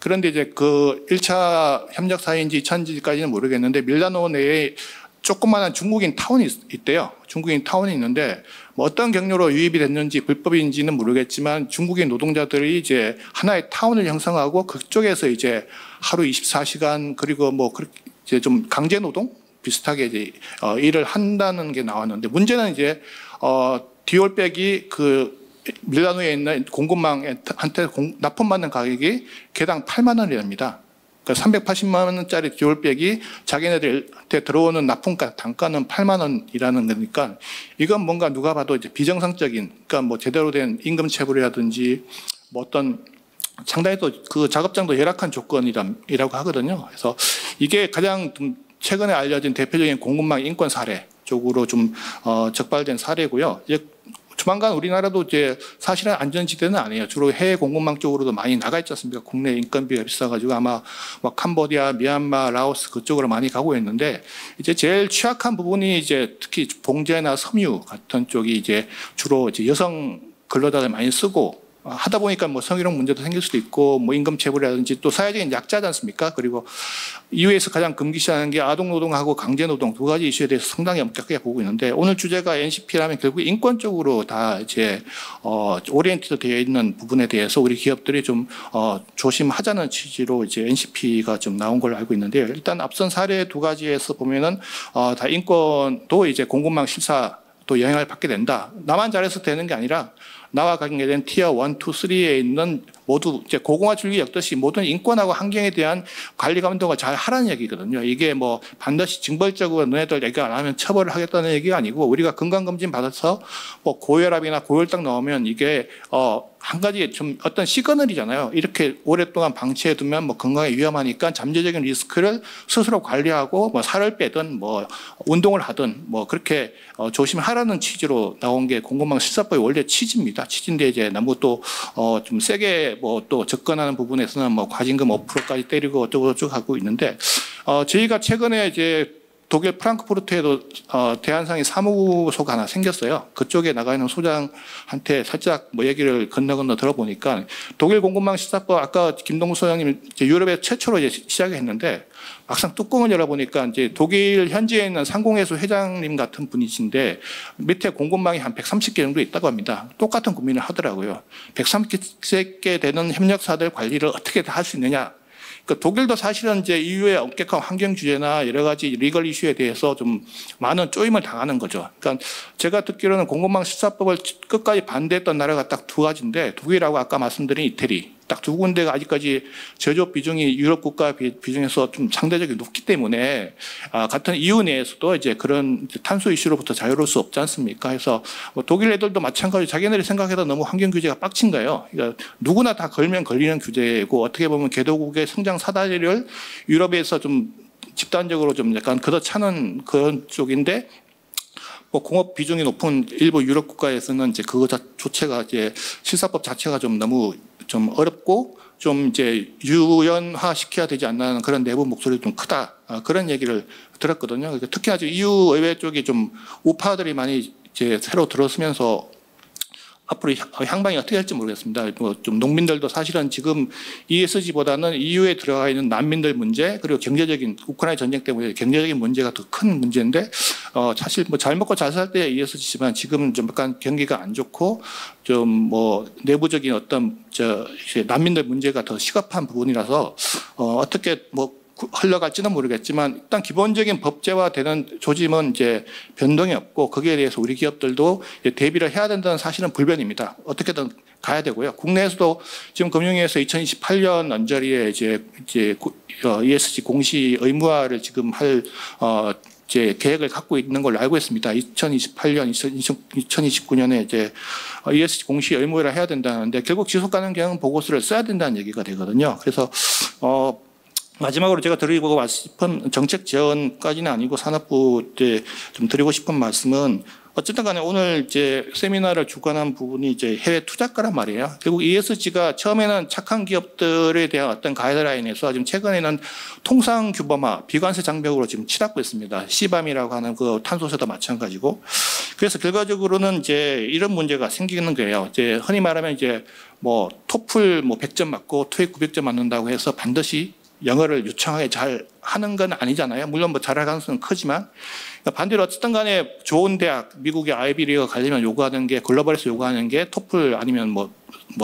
그런데 이제 그 1차 협력 사이인지 2차인지까지는 모르겠는데 밀라노 내에 조그마한 중국인 타운이 있대요. 중국인 타운이 있는데 뭐 어떤 경로로 유입이 됐는지 불법인지는 모르겠지만 중국인 노동자들이 이제 하나의 타운을 형성하고 그쪽에서 이제 하루 24시간 그리고 뭐 이제 좀 강제 노동 비슷하게 이제 일을 한다는 게 나왔는데 문제는 이제 디올백이 그 밀라노에 있는 공급망한테 납품받는 가격이 개당 8만 원이랍니다. 그러니까 380만 원짜리 디올백이 자기네들한테 들어오는 납품가 단가는 8만 원이라는 거니까 이건 뭔가 누가 봐도 이제 비정상적인, 그러니까 뭐 제대로 된 임금 체불이라든지 뭐 어떤 상당히 또 그 작업장도 열악한 조건이라고 하거든요. 그래서 이게 가장 좀 최근에 알려진 대표적인 공급망 인권 사례 쪽으로 좀 적발된 사례고요. 이제 조만간 우리나라도 이제 사실은 안전지대는 아니에요. 주로 해외 공급망 쪽으로도 많이 나가 있지 않습니까? 국내 인건비가 비싸가지고 아마 뭐 캄보디아, 미얀마, 라오스 그쪽으로 많이 가고 있는데 이제 제일 취약한 부분이 이제 특히 봉제나 섬유 같은 쪽이 이제 주로 이제 여성 근로자들 많이 쓰고 하다 보니까 뭐 성희롱 문제도 생길 수도 있고 뭐 임금 체불이라든지 또 사회적인 약자지 않습니까? 그리고 EU에서 가장 금기시하는 게 아동 노동하고 강제 노동 2가지 이슈에 대해서 상당히 엄격하게 보고 있는데 오늘 주제가 NCP라면 결국 인권 쪽으로 다 이제 오리엔티드 되어 있는 부분에 대해서 우리 기업들이 좀 조심하자는 취지로 이제 NCP가 좀 나온 걸로 알고 있는데요. 일단 앞선 사례 2가지에서 보면은 다 인권도 이제 공급망 실사 또 영향을 받게 된다. 나만 잘해서 되는 게 아니라 나와 관계된 티어 1, 2, 3에 있는 모두 이제 고공화 줄기 엮듯이 모든 인권하고 환경에 대한 관리 감독을 잘 하라는 얘기거든요. 이게 뭐 반드시 징벌적으로 너네들 얘기 안 하면 처벌을 하겠다는 얘기가 아니고 우리가 건강검진 받아서 뭐 고혈압이나 고혈당 나오면 이게 한 가지 좀 어떤 시그널이잖아요. 이렇게 오랫동안 방치해 두면 뭐 건강에 위험하니까 잠재적인 리스크를 스스로 관리하고 뭐 살을 빼든 뭐 운동을 하든 뭐 그렇게 조심하라는 취지로 나온 게 공급망 실사법의 원래 취지입니다. 취지인데 이제 너무 또 좀 세게 뭐 또 접근하는 부분에서는 뭐 과징금 5%까지 때리고 어쩌고저쩌고 하고 있는데 저희가 최근에 이제 독일 프랑크푸르트에도 대한상의 사무소가 하나 생겼어요. 그쪽에 나가 있는 소장한테 살짝 뭐 얘기를 건너 들어보니까 독일 공급망 실사법 아까 김동수 소장님 유럽에 최초로 이제 시작했는데 막상 뚜껑을 열어보니까 이제 독일 현지에 있는 상공회수 회장님 같은 분이신데 밑에 공급망이 한 130개 정도 있다고 합니다. 똑같은 고민을 하더라고요. 130개 되는 협력사들 관리를 어떻게 다 할 수 있느냐. 그러니까 독일도 사실은 이제 EU의 엄격한 환경 규제나 여러 가지 리걸 이슈에 대해서 좀 많은 쪼임을 당하는 거죠. 그러니까 제가 듣기로는 공급망 실사법을 끝까지 반대했던 나라가 딱 2가지인데 독일하고 아까 말씀드린 이태리 딱 두 군데가 아직까지 제조업 비중이 유럽 국가 비중에서 좀 상대적으로 높기 때문에 같은 EU 내에서도 이제 그런 탄소 이슈로부터 자유로울 수 없지 않습니까? 그래서 뭐 독일 애들도 마찬가지로 자기네들이 생각해도 너무 환경 규제가 빡친 거예요. 그러니까 누구나 다 걸면 걸리는 규제이고 어떻게 보면 개도국의 성장 사다리를 유럽에서 좀 집단적으로 좀 약간 걷어차는 그런 쪽인데 뭐 공업 비중이 높은 일부 유럽 국가에서는 이제 그거 자체가 이제 실사법 자체가 좀 너무 좀 어렵고 좀 이제 유연화 시켜야 되지 않나 그런 내부 목소리가 좀 크다 그런 얘기를 들었거든요. 그러니까 특히 아직 EU 의회 쪽이 좀 우파들이 많이 이제 새로 들어서면서 앞으로 향방이 어떻게 될지 모르겠습니다. 뭐 좀 농민들도 사실은 지금 ESG보다는 EU에 들어가 있는 난민들 문제 그리고 경제적인 우크라이나 전쟁 때문에 경제적인 문제가 더 큰 문제인데 사실 뭐 잘 먹고 잘 살 때 ESG지만 지금은 좀 약간 경기가 안 좋고 좀 뭐 내부적인 어떤 난민들 문제가 더 시급한 부분이라서 어떻게 뭐 흘러갈지는 모르겠지만 일단 기본적인 법제화되는 조짐은 이제 변동이 없고 거기에 대해서 우리 기업들도 대비를 해야 된다는 사실은 불변입니다. 어떻게든 가야 되고요. 국내에서도 지금 금융위에서 2028년 언저리에 이제 ESG 공시 의무화를 지금 할 이제 계획을 갖고 있는 걸로 알고 있습니다. 2028년, 2029년에 이제 ESG 공시 의무화를 해야 된다는데 결국 지속 가능 경영 보고서를 써야 된다는 얘기가 되거든요. 그래서 마지막으로 제가 드리고 싶은 정책 지원까지는 아니고 산업부 때 좀 드리고 싶은 말씀은 어쨌든 간에 오늘 이제 세미나를 주관한 부분이 이제 해외 투자가란 말이에요. 결국 ESG가 처음에는 착한 기업들에 대한 어떤 가이드라인에서 지금 최근에는 통상 규범화, 비관세 장벽으로 지금 치닫고 있습니다. 시밤이라고 하는 그 탄소세도 마찬가지고. 그래서 결과적으로는 이제 이런 문제가 생기는 거예요. 이제 흔히 말하면 이제 뭐 토플 뭐 100점 맞고 토익 900점 맞는다고 해서 반드시 영어를 유창하게 잘 하는 건 아니잖아요. 물론 뭐 잘할 가능성은 크지만 반대로 어쨌든 간에 좋은 대학, 미국의 아이비리그 가려면 요구하는 게 글로벌에서 요구하는 게 토플 아니면 뭐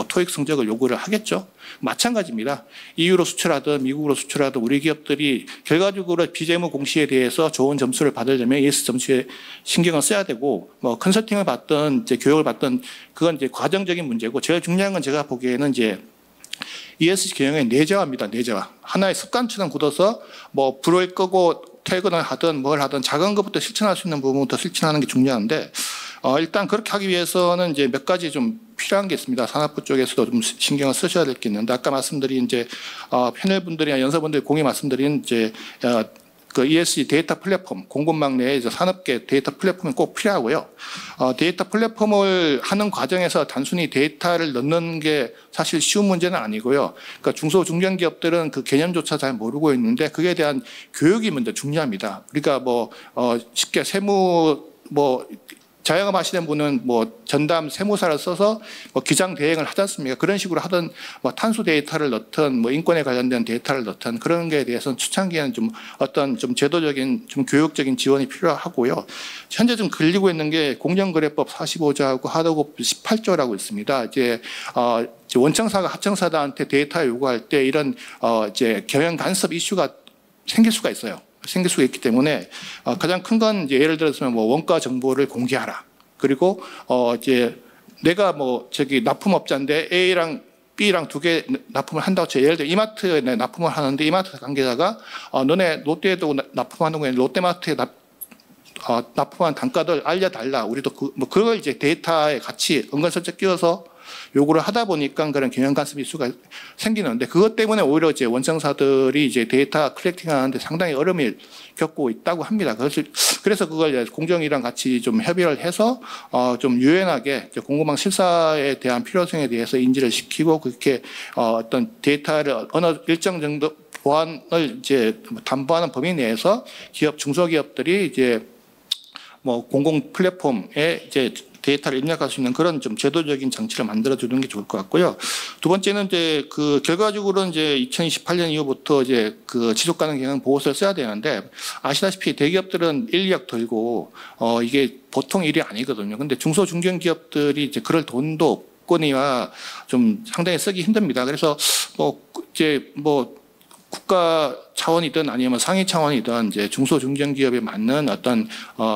토익 성적을 요구를 하겠죠. 마찬가지입니다. EU로 수출하든 미국으로 수출하든 우리 기업들이 결과적으로 비재무 공시에 대해서 좋은 점수를 받으려면 ES 점수에 신경을 써야 되고 뭐 컨설팅을 받든 이제 교육을 받든 그건 이제 과정적인 문제고 제일 중요한 건 제가 보기에는 이제 ESG 경영의 내재화입니다. 내재화. 하나의 습관처럼 굳어서 뭐 불을 끄고 퇴근을 하든 뭘 하든 작은 것부터 실천할 수 있는 부분부터 실천하는 게 중요한데 일단 그렇게 하기 위해서는 이제 몇 가지 좀 필요한 게 있습니다. 산업부 쪽에서도 좀 신경을 쓰셔야 될 게 있는데 아까 말씀드린 이제 패널 분들이나 연사분들이 공유 말씀드린 이제 그 ESG 데이터 플랫폼, 공급망 내에 이제 산업계 데이터 플랫폼이 꼭 필요하고요. 데이터 플랫폼을 하는 과정에서 단순히 데이터를 넣는 게 사실 쉬운 문제는 아니고요. 그러니까 중소 중견기업들은 그 개념조차 잘 모르고 있는데 그에 대한 교육이 먼저 중요합니다. 우리가 뭐 쉽게 세무 뭐 자영업 하시는 분은 뭐 전담 세무사를 써서 뭐 기장 대행을 하지 않습니까? 그런 식으로 하던 뭐 탄소 데이터를 넣든 뭐 인권에 관련된 데이터를 넣든 그런 거에 대해서는 초창기에는 좀 어떤 좀 제도적인 좀 교육적인 지원이 필요하고요. 현재 좀 걸리고 있는 게 공정거래법 45조하고 하도급 18조라고 있습니다. 이제 원청사가 하청사들한테 데이터 요구할 때 이런 이제 경영 간섭 이슈가 생길 수가 있어요. 생길 수가 있기 때문에 가장 큰 건 이제 예를 들어서 뭐 원가 정보를 공개하라. 그리고 이제 내가 뭐 저기 납품업자인데 A랑 B랑 두 개 납품을 한다고 쳐. 예를 들어 이마트에 납품을 하는데 이마트 관계자가 너네 롯데에도 납품하는 거에 롯데마트에 납품한 단가들 알려달라. 우리도 뭐 그걸 이제 데이터에 같이 은근슬쩍 끼워서 요구를 하다 보니까 그런 경영 간섭 이슈가 생기는데 그것 때문에 오히려 이제 원청사들이 이제 데이터 컬렉팅 하는데 상당히 어려움을 겪고 있다고 합니다. 그래서 그걸 공정위랑 같이 좀 협의를 해서 좀 유연하게 공급망 실사에 대한 필요성에 대해서 인지를 시키고 그렇게 어떤 데이터를 어느 일정 정도 보안을 이제 담보하는 범위 내에서 기업 중소기업들이 이제 뭐 공공 플랫폼에 이제 데이터를 입력할 수 있는 그런 좀 제도적인 장치를 만들어 주는 게 좋을 것 같고요. 두 번째는 이제 그 결과적으로 이제 2028년 이후부터 이제 그 지속 가능 경영 보고서를 써야 되는데 아시다시피 대기업들은 인력 들고 이게 보통 일이 아니거든요. 근데 중소 중견 기업들이 이제 그럴 돈도 없거니와 좀 상당히 쓰기 힘듭니다. 그래서 뭐 이제 뭐 국가 차원이든 아니면 상위 차원이든 이제 중소중견기업에 맞는 어떤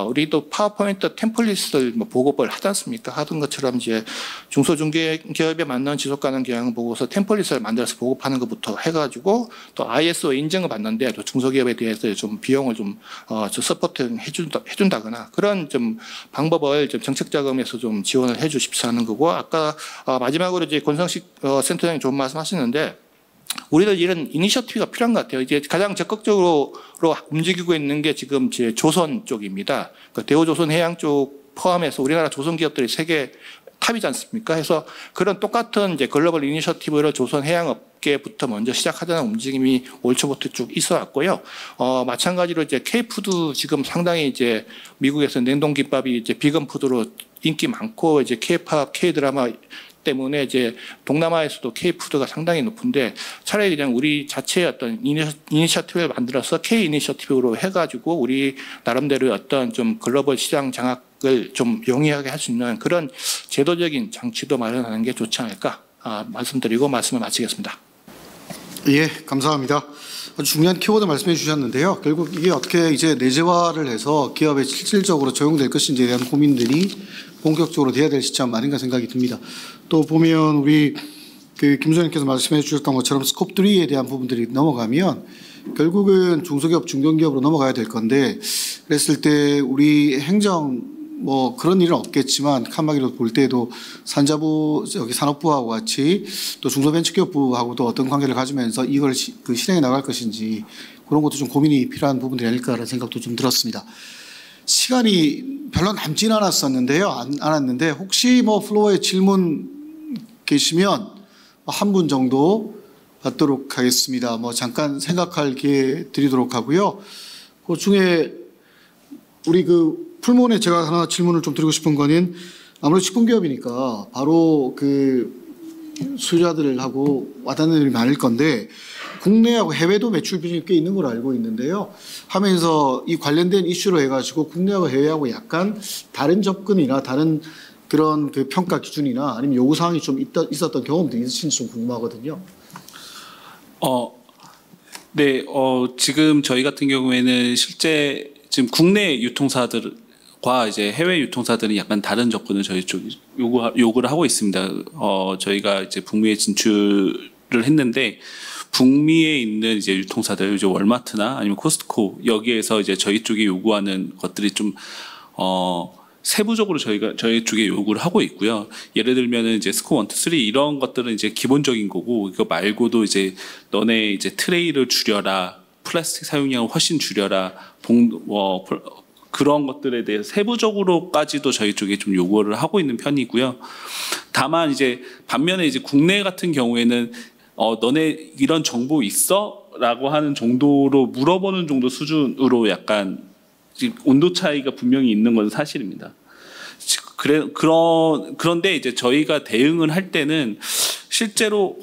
우리도 파워포인트 템플릿을 뭐 보급을 하지 않습니까? 하던 것처럼 이제 중소중견기업에 맞는 지속가능 경영 보고서 템플릿을 만들어서 보급하는 것부터 해가지고 또 ISO 인증을 받는데 또 중소기업에 대해서 좀 비용을 좀 서포트 해준다거나 그런 좀 방법을 좀 정책 자금에서 좀 지원을 해주십사 하는 거고 아까 마지막으로 이제 권성식 센터장님 좋은 말씀하셨는데. 우리들 이런 이니셔티브가 필요한 것 같아요. 이제 가장 적극적으로 움직이고 있는 게 지금 제 조선 쪽입니다. 그 대우조선 해양 쪽 포함해서 우리나라 조선 기업들이 세계 탑이지 않습니까? 해서 그런 똑같은 이제 글로벌 이니셔티브를 조선 해양업계부터 먼저 시작하자는 움직임이 올 초부터 쭉 있어 왔고요. 마찬가지로 이제 K푸드 지금 상당히 이제 미국에서 냉동김밥이 이제 비건 푸드로 인기 많고 이제 K팝, K드라마 때문에 이제 동남아에서도 K푸드가 상당히 높은데 차라리 그냥 우리 자체의 어떤 이니셔티브를 만들어서 K 이니셔티브로 해가지고 우리 나름대로 어떤 좀 글로벌 시장 장악을 좀 용이하게 할 수 있는 그런 제도적인 장치도 마련하는 게 좋지 않을까 말씀드리고 말씀을 마치겠습니다. 예, 감사합니다. 아주 중요한 키워드 말씀해 주셨는데요. 결국 이게 어떻게 이제 내재화를 해서 기업에 실질적으로 적용될 것인지에 대한 고민들이 본격적으로 돼야 될 시점 아닌가 생각이 듭니다. 또 보면 우리 그 김 소장님께서 말씀해 주셨던 것처럼 스콥 3에 대한 부분들이 넘어가면 결국은 중소기업, 중견기업으로 넘어가야 될 건데 그랬을 때 우리 행정 뭐 그런 일은 없겠지만 칸막이로 볼 때도 산자부 여기 산업부하고 같이 또 중소벤처기업부하고도 어떤 관계를 가지면서 이걸 그 실행해 나갈 것인지 그런 것도 좀 고민이 필요한 부분들이 아닐까라는 생각도 좀 들었습니다. 시간이 별로 남지는 않았었는데요. 않았는데 혹시 뭐 플로어에 질문 계시면 한 분 정도 받도록 하겠습니다. 뭐 잠깐 생각할 기회 드리도록 하고요. 그 중에 우리 그 풀몬에 제가 하나 질문을 좀 드리고 싶은 거는 아무래도 식품기업이니까 바로 그 수요자들하고 와닿는 일이 많을 건데 국내하고 해외도 매출 비중이 꽤 있는 걸로 알고 있는데요. 하면서 이 관련된 이슈로 해가지고 국내하고 해외하고 약간 다른 접근이나 다른 그런 그 평가 기준이나 아니면 요구 사항이 좀 있었던 경험도 있으신지 좀 궁금하거든요. 네, 지금 저희 같은 경우에는 실제 지금 국내 유통사들과 이제 해외 유통사들은 약간 다른 접근을 저희 쪽이 요구를 하고 있습니다. 저희가 이제 북미에 진출을 했는데 북미에 있는 이제 유통사들, 이제 월마트나 아니면 코스트코 여기에서 이제 저희 쪽에 요구하는 것들이 좀 세부적으로 저희 쪽에 요구를 하고 있고요. 예를 들면은 이제 스코어 1, 2, 3 이런 것들은 이제 기본적인 거고 이거 말고도 이제 너네 이제 트레이를 줄여라, 플라스틱 사용량을 훨씬 줄여라, 그런 것들에 대해 세부적으로까지도 저희 쪽에 좀 요구를 하고 있는 편이고요. 다만 이제 반면에 이제 국내 같은 경우에는 너네 이런 정보 있어? 라고 하는 정도로 물어보는 정도 수준으로 약간 지금 온도 차이가 분명히 있는 건 사실입니다. 그런데 이제 저희가 대응을 할 때는 실제로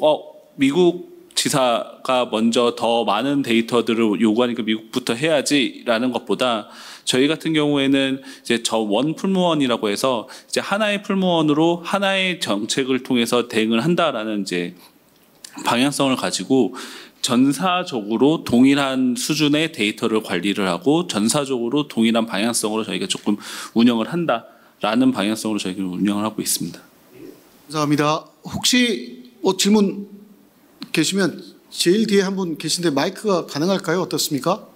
미국 지사가 먼저 더 많은 데이터들을 요구하니까 미국부터 해야지라는 것보다 저희 같은 경우에는 이제 저 원 풀무원이라고 해서 이제 하나의 풀무원으로 하나의 정책을 통해서 대응을 한다라는 이제 방향성을 가지고 전사적으로 동일한 수준의 데이터를 관리를 하고 전사적으로 동일한 방향성으로 저희가 조금 운영을 한다라는 방향성으로 저희가 운영을 하고 있습니다. 감사합니다. 혹시 질문 계시면 제일 뒤에 한 분 계신데 마이크가 가능할까요? 어떻습니까?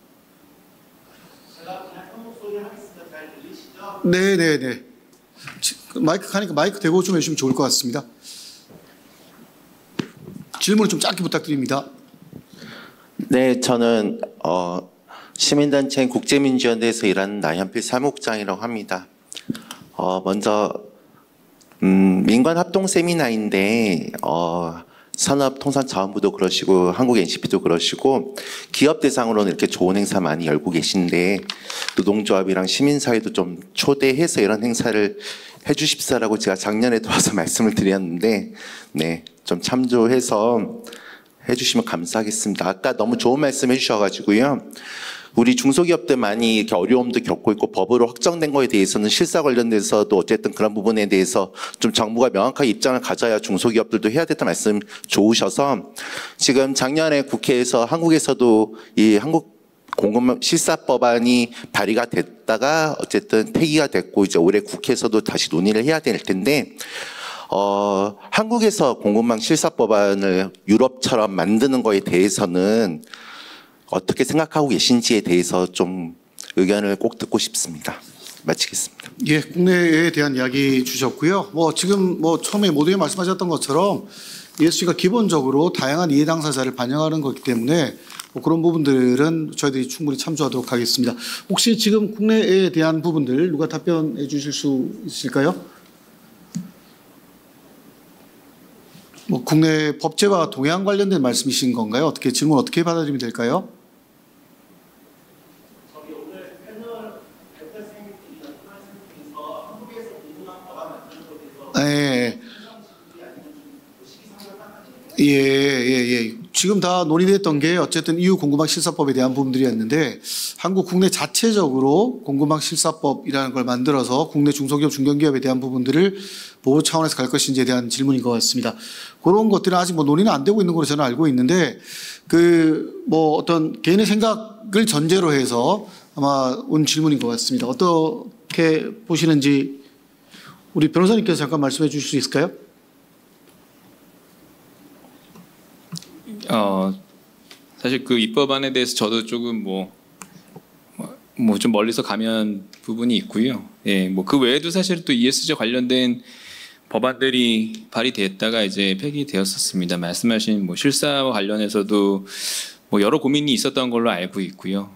네네네. 마이크 가니까 마이크 대고 좀 해주시면 좋을 것 같습니다. 질문을 좀 짧게 부탁드립니다. 네, 저는 시민단체인 국제민주연대에서 일하는 나현필 사무국장이라고 합니다. 먼저 민관합동 세미나인데 산업통상자원부도 그러시고 한국 NCP도 그러시고 기업 대상으로는 이렇게 좋은 행사 많이 열고 계신데 노동조합이랑 시민사회도 좀 초대해서 이런 행사를 해주십사라고 제가 작년에도 와서 말씀을 드렸는데 네, 좀 참조해서 해주시면 감사하겠습니다. 아까 너무 좋은 말씀 해주셔가지고요. 우리 중소기업들 많이 이렇게 어려움도 겪고 있고 법으로 확정된 거에 대해서는 실사 관련돼서도 어쨌든 그런 부분에 대해서 좀 정부가 명확하게 입장을 가져야 중소기업들도 해야 된다는 말씀 좋으셔서 지금 작년에 국회에서 한국에서도 이 한국 공급 실사법안이 발의가 됐다가 어쨌든 폐기가 됐고 이제 올해 국회에서도 다시 논의를 해야 될 텐데 한국에서 공급망 실사법안을 유럽처럼 만드는 거에 대해서는 어떻게 생각하고 계신지에 대해서 좀 의견을 꼭 듣고 싶습니다. 마치겠습니다. 예, 국내에 대한 이야기 주셨고요. 지금 처음에 모두에 말씀하셨던 것처럼 ESG가 기본적으로 다양한 이해 당사자를 반영하는 거기 때문에 그런 부분들은 저희들이 충분히 참조하도록 하겠습니다. 혹시 지금 국내에 대한 부분들 누가 답변해 주실 수 있을까요? 국내 법제와 동향 관련된 말씀이신 건가요? 어떻게 질문 어떻게 받아들이면 될까요? 예. 지금 다 논의됐던 게 어쨌든 EU 공급망 실사법에 대한 부분들이었는데 한국 국내 자체적으로 공급망 실사법이라는 걸 만들어서 국내 중소기업, 중견기업에 대한 부분들을 보호 차원에서 갈 것인지에 대한 질문인 것 같습니다. 그런 것들은 아직 논의는 안 되고 있는 걸로 저는 알고 있는데 어떤 개인의 생각을 전제로 해서 아마 온 질문인 것 같습니다. 어떻게 보시는지 우리 변호사님께서 잠깐 말씀해 주실 수 있을까요? 사실 그 입법안에 대해서 저도 조금 좀 멀리서 가면 부분이 있고요. 예, 그 외에도 사실 또 ESG 관련된 법안들이 발의됐다가 이제 폐기되었었습니다. 말씀하신 실사와 관련해서도 여러 고민이 있었던 걸로 알고 있고요.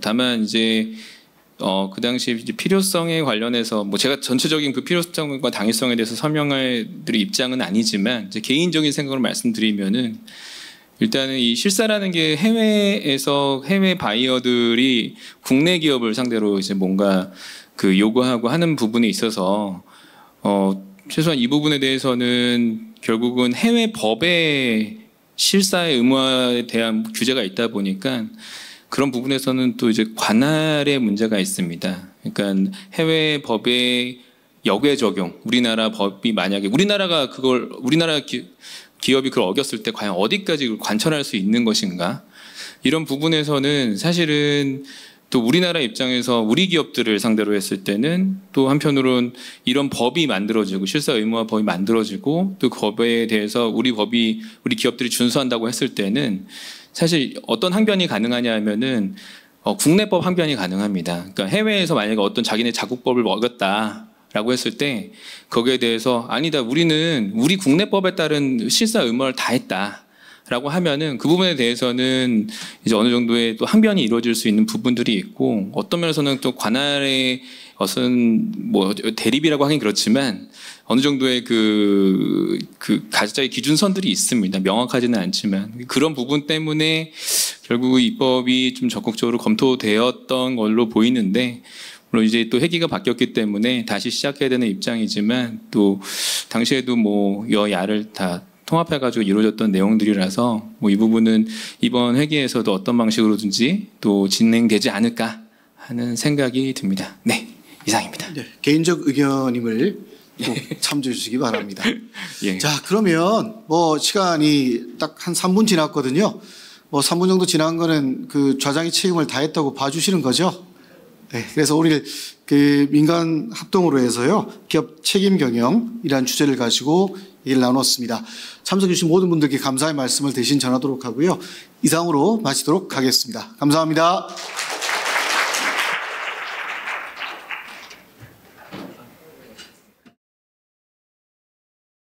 다만 이제 그 당시 이제 필요성에 관련해서 제가 전체적인 그 필요성과 당위성에 대해서 설명할 입장은 아니지만 이제 개인적인 생각으로 말씀드리면은 일단은 이 실사라는 게 해외에서 해외 바이어들이 국내 기업을 상대로 이제 뭔가 그 요구하고 하는 부분에 있어서 최소한 이 부분에 대해서는 결국은 해외 법의 실사의 의무화에 대한 규제가 있다 보니까 그런 부분에서는 또 이제 관할의 문제가 있습니다. 그러니까 해외 법의 역외 적용, 우리나라 법이 만약에 우리나라 기업이 그걸 어겼을 때 과연 어디까지 그걸 관철할 수 있는 것인가? 이런 부분에서는 사실은 또 우리나라 입장에서 우리 기업들을 상대로 했을 때는 또 한편으로는 이런 법이 만들어지고 실사 의무화 법이 만들어지고 또 그 법에 대해서 우리 기업들이 준수한다고 했을 때는 사실 어떤 항변이 가능하냐 하면은 국내법 항변이 가능합니다. 그러니까 해외에서 만약에 어떤 자기네 자국법을 어겼다라고 했을 때 거기에 대해서 아니다, 우리는 우리 국내법에 따른 실사 의무를 다 했다라고 하면은 그 부분에 대해서는 이제 어느 정도의 또 항변이 이루어질 수 있는 부분들이 있고 어떤 면에서는 또 관할의 어떤 대립이라고 하긴 그렇지만 어느 정도의 그 각자의 기준선들이 있습니다. 명확하지는 않지만 그런 부분 때문에 결국 입법이 좀 적극적으로 검토되었던 걸로 보이는데 물론 이제 또 회기가 바뀌었기 때문에 다시 시작해야 되는 입장이지만 또 당시에도 여야를 다 통합해가지고 이루어졌던 내용들이라서 이 부분은 이번 회기에서도 어떤 방식으로든지 또 진행되지 않을까 하는 생각이 듭니다. 네, 이상입니다. 네, 개인적 의견임을 꼭 참조해 주시기 바랍니다. 예. 자, 그러면 시간이 딱 한 3분 지났거든요. 3분 정도 지난 거는 그 좌장이 책임을 다했다고 봐주시는 거죠. 네, 그래서 오늘 그 민간 합동으로 해서요, 기업 책임 경영이라는 주제를 가지고 얘기를 나눴습니다. 참석해 주신 모든 분들께 감사의 말씀을 대신 전하도록 하고요. 이상으로 마치도록 하겠습니다. 감사합니다.